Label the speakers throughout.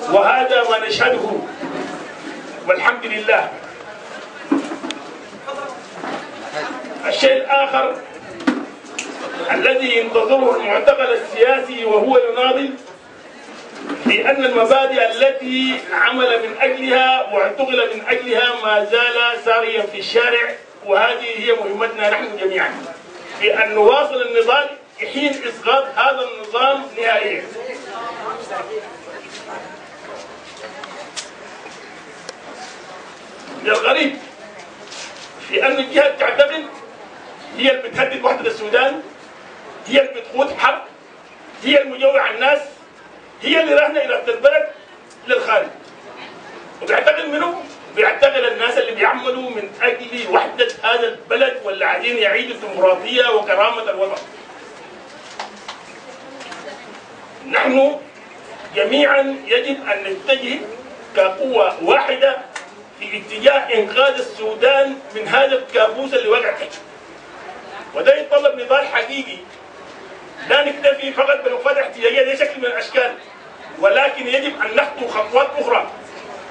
Speaker 1: وهذا ما نشهده والحمد لله. الشيء الآخر الذي ينتظره المعتقل السياسي وهو يناضل في أن المبادئ التي عمل من أجلها واعتقل من أجلها ما زال ساريا في الشارع، وهذه هي مهمتنا نحن جميعا في أن نواصل النضال حين إسقاط هذا النظام نهائيا. الغريب في أن الجهة تعتقد هي اللي بتهدد وحدة السودان، هي اللي بتقود حرب، هي المجوع الناس، هي اللي راهنة إرادة البلد للخارج. وبيعتقل منه؟ بيعتقل الناس اللي بيعملوا من أجل وحدة هذا البلد واللي عايزين يعيدوا الديمقراطية وكرامة الوطن. نحن جميعا يجب أن نتجه كقوة واحدة في اتجاه إنقاذ السودان من هذا الكابوس اللي وقع فيه. وده يتطلب نضال حقيقي، لا نكتفي فقط بنقاط احتجاجية دي شكل من الأشكال، ولكن يجب أن نخطو خطوات أخرى.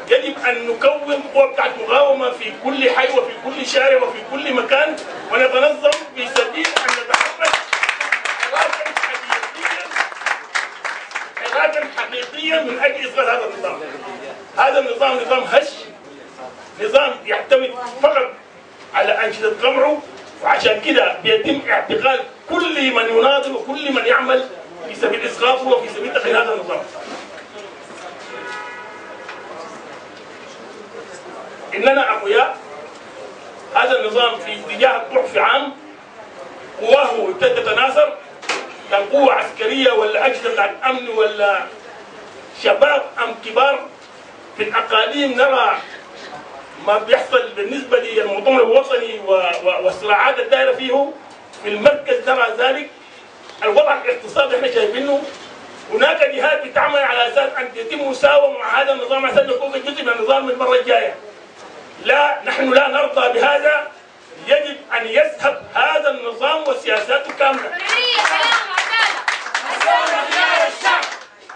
Speaker 1: يجب أن نكون قوة بتاعت مقاومة في كل حي وفي كل شارع وفي كل مكان، ونتنظم في سبيل أن نتحرك حراكا حقيقيا من أجل إسقاط هذا النظام. هذا النظام نظام هش، نظام يعتمد فقط على أنشطة قمعه، وعشان كده بيتم اعتقال كل من يناضل وكل من يعمل في سبيل إسقاطه وفي سبيل تغيير هذا النظام. إننا أقوياء، هذا النظام في اتجاه الضعف عام، قواه تتناثر، كان قوة عسكرية ولا أجهزة بتاعت أمن ولا شباب أم كبار. في الأقاليم نرى ما بيحصل بالنسبة للمؤتمر الوطني والصراعات الدائرة فيه. في المركز نرى ذلك. الوضع الاقتصادي احنا شايفينه، هناك جهات بتعمل على أساس أن يتم مساومة مع هذا النظام عشان يكون جزء من النظام المرة الجاية. لا، نحن لا نرضى بهذا. يجب أن يذهب هذا النظام وسياساته كاملة.
Speaker 2: حرية سلام وعدالة، الثورة خيار الشعب.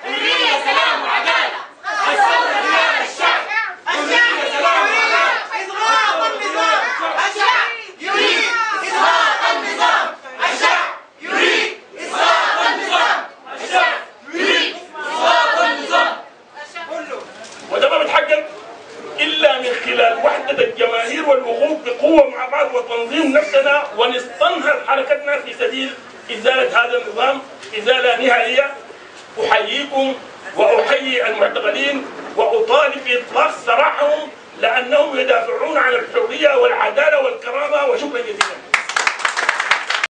Speaker 2: حرية سلام وعدالة، الثورة خيار الشعب. الشعب سلام وعدالة، إسقاط النظام. الشعب يريد إسقاط النظام. الشعب يريد إسقاط النظام. الشعب يريد إسقاط النظام.
Speaker 1: وده ما بيتحقق إلا من خلال وحدة الجماهير والوقوف بقوة مع بعض وتنظيم نفسنا ونستنهض حركتنا في سبيل إزالة هذا النظام إزالة نهائية. أحييكم وأحيي المعتقلين وأطالب بإطلاق سراحهم، لأنهم يدافعون عن الحرية والعدالة والكرامة. وشكرا جزيلا.